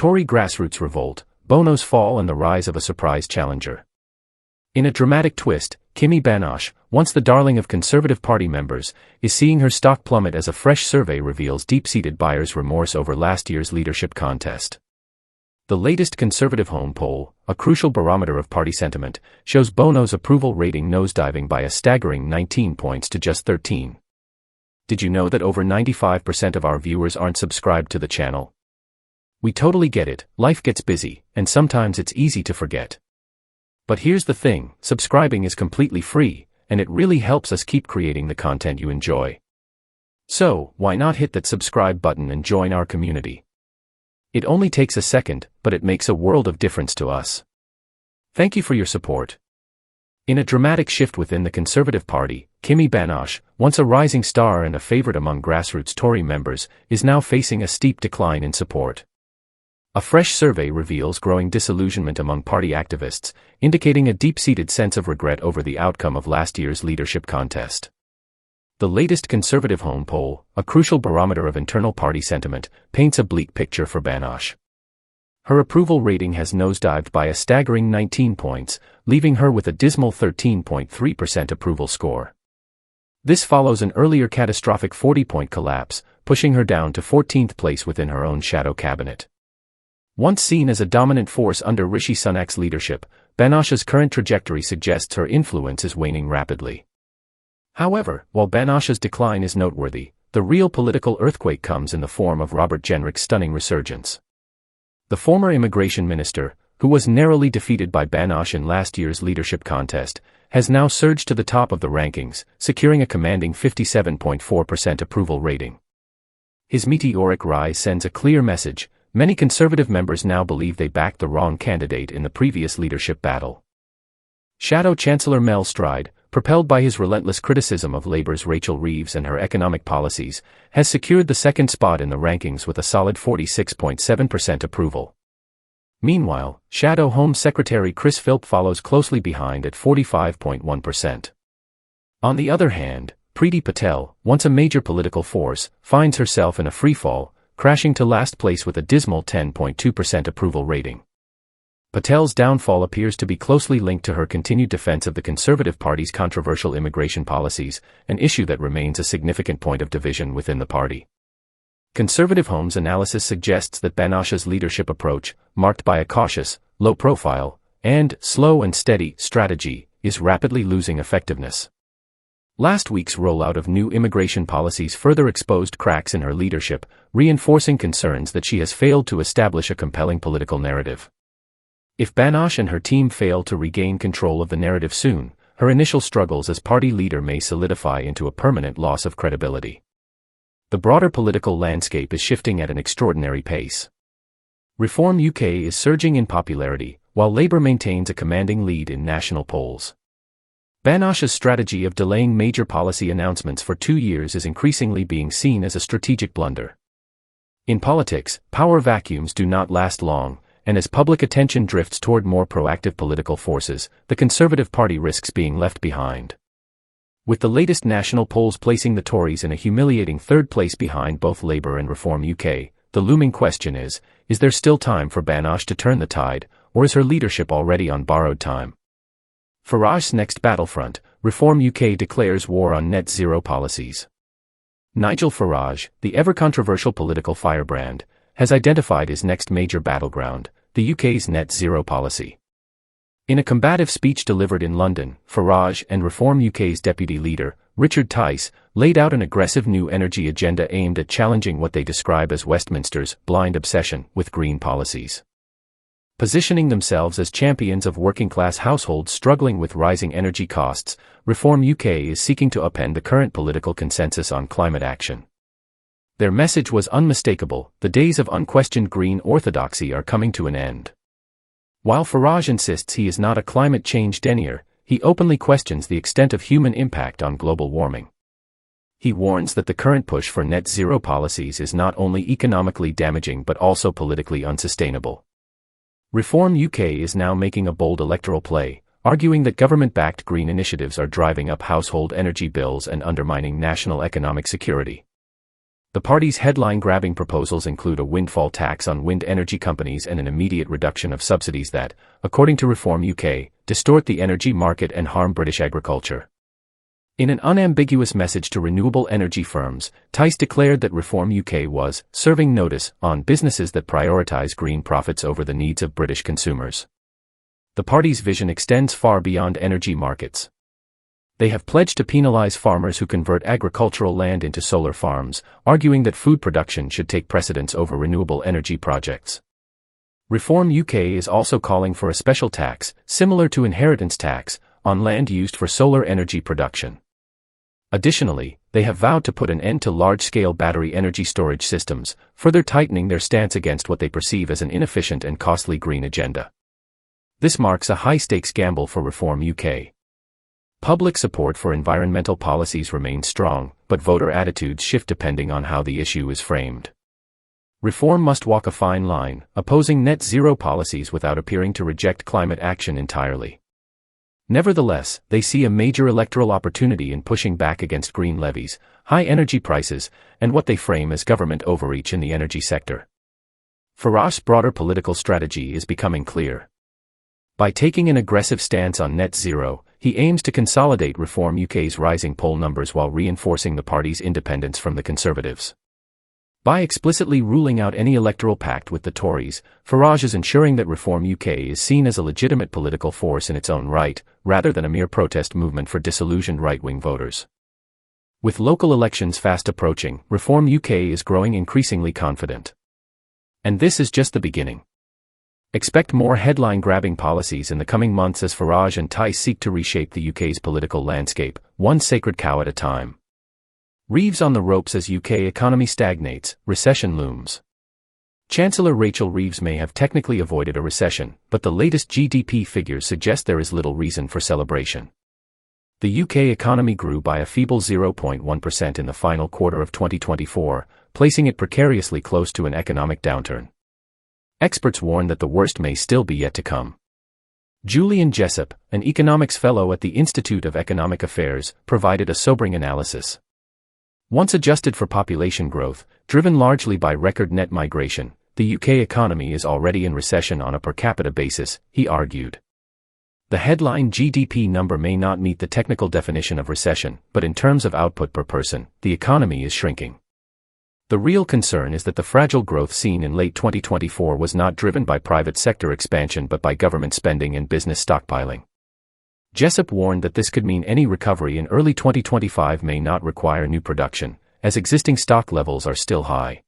Tory grassroots revolt, Bono's fall and the rise of a surprise challenger. In a dramatic twist, Kemi Badenoch, once the darling of Conservative Party members, is seeing her stock plummet as a fresh survey reveals deep-seated buyer's remorse over last year's leadership contest. The latest Conservative Home poll, a crucial barometer of party sentiment, shows Bono's approval rating nosediving by a staggering 19 points to just 13. Did you know that over 95% of our viewers aren't subscribed to the channel? We totally get it, life gets busy, and sometimes it's easy to forget. But here's the thing, subscribing is completely free, and it really helps us keep creating the content you enjoy. So, why not hit that subscribe button and join our community? It only takes a second, but it makes a world of difference to us. Thank you for your support. In a dramatic shift within the Conservative Party, Kemi Badenoch, once a rising star and a favorite among grassroots Tory members, is now facing a steep decline in support. A fresh survey reveals growing disillusionment among party activists, indicating a deep-seated sense of regret over the outcome of last year's leadership contest. The latest Conservative Home poll, a crucial barometer of internal party sentiment, paints a bleak picture for Badenoch. Her approval rating has nosedived by a staggering 19 points, leaving her with a dismal 13.3% approval score. This follows an earlier catastrophic 40-point collapse, pushing her down to 14th place within her own shadow cabinet. Once seen as a dominant force under Rishi Sunak's leadership, Badenoch's current trajectory suggests her influence is waning rapidly. However, while Badenoch's decline is noteworthy, the real political earthquake comes in the form of Robert Jenrick's stunning resurgence. The former immigration minister, who was narrowly defeated by Badenoch in last year's leadership contest, has now surged to the top of the rankings, securing a commanding 57.4% approval rating. His meteoric rise sends a clear message: many Conservative members now believe they backed the wrong candidate in the previous leadership battle. Shadow Chancellor Mel Stride, propelled by his relentless criticism of Labour's Rachel Reeves and her economic policies, has secured the second spot in the rankings with a solid 46.7% approval. Meanwhile, Shadow Home Secretary Chris Philp follows closely behind at 45.1%. On the other hand, Priti Patel, once a major political force, finds herself in a freefall, crashing to last place with a dismal 10.2% approval rating. Patel's downfall appears to be closely linked to her continued defense of the Conservative Party's controversial immigration policies, an issue that remains a significant point of division within the party. Conservative Home's analysis suggests that Badenoch's leadership approach, marked by a cautious, low-profile, and slow and steady strategy, is rapidly losing effectiveness. Last week's rollout of new immigration policies further exposed cracks in her leadership, reinforcing concerns that she has failed to establish a compelling political narrative. If Badenoch and her team fail to regain control of the narrative soon, her initial struggles as party leader may solidify into a permanent loss of credibility. The broader political landscape is shifting at an extraordinary pace. Reform UK is surging in popularity, while Labour maintains a commanding lead in national polls. Badenoch's strategy of delaying major policy announcements for 2 years is increasingly being seen as a strategic blunder. In politics, power vacuums do not last long, and as public attention drifts toward more proactive political forces, the Conservative Party risks being left behind. With the latest national polls placing the Tories in a humiliating third place behind both Labour and Reform UK, the looming question is there still time for Badenoch to turn the tide, or is her leadership already on borrowed time? Farage's next battlefront, Reform UK declares war on net zero policies. Nigel Farage, the ever-controversial political firebrand, has identified his next major battleground, the UK's net zero policy. In a combative speech delivered in London, Farage and Reform UK's deputy leader, Richard Tice, laid out an aggressive new energy agenda aimed at challenging what they describe as Westminster's blind obsession with green policies. Positioning themselves as champions of working-class households struggling with rising energy costs, Reform UK is seeking to upend the current political consensus on climate action. Their message was unmistakable: the days of unquestioned green orthodoxy are coming to an end. While Farage insists he is not a climate change denier, he openly questions the extent of human impact on global warming. He warns that the current push for net zero policies is not only economically damaging but also politically unsustainable. Reform UK is now making a bold electoral play, arguing that government-backed green initiatives are driving up household energy bills and undermining national economic security. The party's headline-grabbing proposals include a windfall tax on wind energy companies and an immediate reduction of subsidies that, according to Reform UK, distort the energy market and harm British agriculture. In an unambiguous message to renewable energy firms, Tice declared that Reform UK was serving notice on businesses that prioritise green profits over the needs of British consumers. The party's vision extends far beyond energy markets. They have pledged to penalise farmers who convert agricultural land into solar farms, arguing that food production should take precedence over renewable energy projects. Reform UK is also calling for a special tax, similar to inheritance tax, on land used for solar energy production. Additionally, they have vowed to put an end to large-scale battery energy storage systems, further tightening their stance against what they perceive as an inefficient and costly green agenda. This marks a high-stakes gamble for Reform UK. Public support for environmental policies remains strong, but voter attitudes shift depending on how the issue is framed. Reform must walk a fine line, opposing net zero policies without appearing to reject climate action entirely. Nevertheless, they see a major electoral opportunity in pushing back against green levies, high energy prices, and what they frame as government overreach in the energy sector. Farage's broader political strategy is becoming clear. By taking an aggressive stance on net zero, he aims to consolidate Reform UK's rising poll numbers while reinforcing the party's independence from the Conservatives. By explicitly ruling out any electoral pact with the Tories, Farage is ensuring that Reform UK is seen as a legitimate political force in its own right, rather than a mere protest movement for disillusioned right-wing voters. With local elections fast approaching, Reform UK is growing increasingly confident. And this is just the beginning. Expect more headline-grabbing policies in the coming months as Farage and Tice seek to reshape the UK's political landscape, one sacred cow at a time. Reeves on the ropes as UK economy stagnates, recession looms. Chancellor Rachel Reeves may have technically avoided a recession, but the latest GDP figures suggest there is little reason for celebration. The UK economy grew by a feeble 0.1% in the final quarter of 2024, placing it precariously close to an economic downturn. Experts warn that the worst may still be yet to come. Julian Jessup, an economics fellow at the Institute of Economic Affairs, provided a sobering analysis. Once adjusted for population growth, driven largely by record net migration, the UK economy is already in recession on a per capita basis, he argued. The headline GDP number may not meet the technical definition of recession, but in terms of output per person, the economy is shrinking. The real concern is that the fragile growth seen in late 2024 was not driven by private sector expansion but by government spending and business stockpiling. Jessup warned that this could mean any recovery in early 2025 may not require new production, as existing stock levels are still high.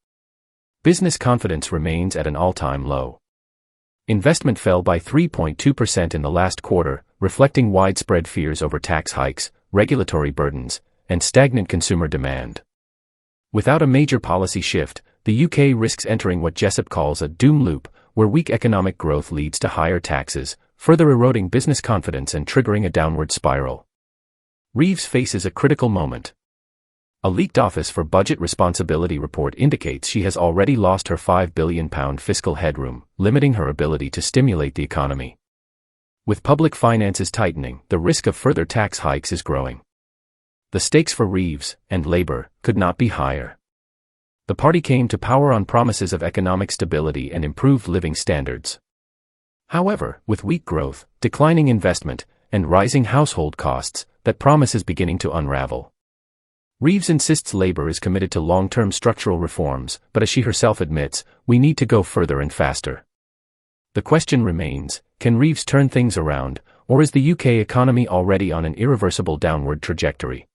Business confidence remains at an all-time low. Investment fell by 3.2% in the last quarter, reflecting widespread fears over tax hikes, regulatory burdens, and stagnant consumer demand. Without a major policy shift, the UK risks entering what Jessup calls a doom loop, where weak economic growth leads to higher taxes, further eroding business confidence and triggering a downward spiral. Reeves faces a critical moment. A leaked Office for Budget Responsibility report indicates she has already lost her £5 billion fiscal headroom, limiting her ability to stimulate the economy. With public finances tightening, the risk of further tax hikes is growing. The stakes for Reeves, and Labour, could not be higher. The party came to power on promises of economic stability and improved living standards. However, with weak growth, declining investment, and rising household costs, that promise is beginning to unravel. Reeves insists Labour is committed to long-term structural reforms, but as she herself admits, we need to go further and faster. The question remains, can Reeves turn things around, or is the UK economy already on an irreversible downward trajectory?